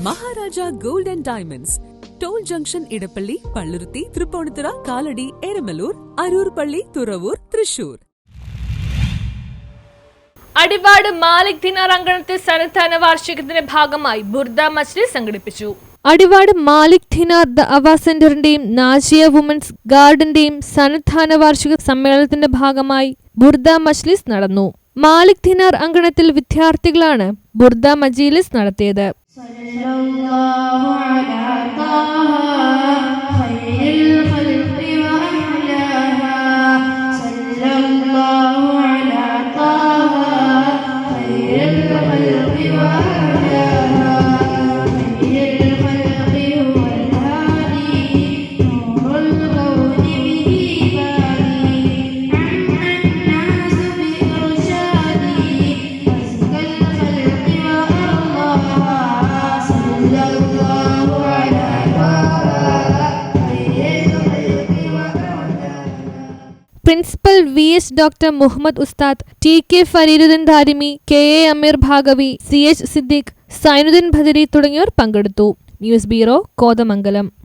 Maharaja gold and diamonds, toll junction, Edappally, Palluruthy, Tripunithura, Kalady, Eramalloor, Aroor പള്ളി, തുറവൂർ, തൃശൂർ. അടിവാട് മാലിക് ദിനാർ അങ്കണത്തിൽ സന്നദ്ധാന വാർഷികത്തിന്റെ ഭാഗമായി ബുർദ മജ്ലിസ് സംഘടിപ്പിച്ചു. അടിവാട് മാലിക് ദിനാർ ദഅവ സെന്ററിന്റെയും നാജിയ വുമൻസ് ഗാർഡന്റെയും സന്നദ്ധാന വാർഷിക സമ്മേളനത്തിന്റെ ഭാഗമായി ബുർദ മജ്ലിസ് നടന്നു. മാലിക് ദിനാർ അങ്കണത്തിൽ വിദ്യാർത്ഥികളാണ് ബുർദ മജ്ലിസ് നടത്തിയത്. പ്രിൻസിപ്പൽ VS ഡോക്ടർ മുഹമ്മദ് ഉസ്താദ്, TK ഫരീദുദ്ദീൻ ദാരിമി, KA അമീർ ഭാഗവി, CH സിദ്ദീഖ്, സൈനുദ്ദീൻ ബദരി തുടങ്ങിയവർ പങ്കെടുത്തു. News bureau, Kothamangalam.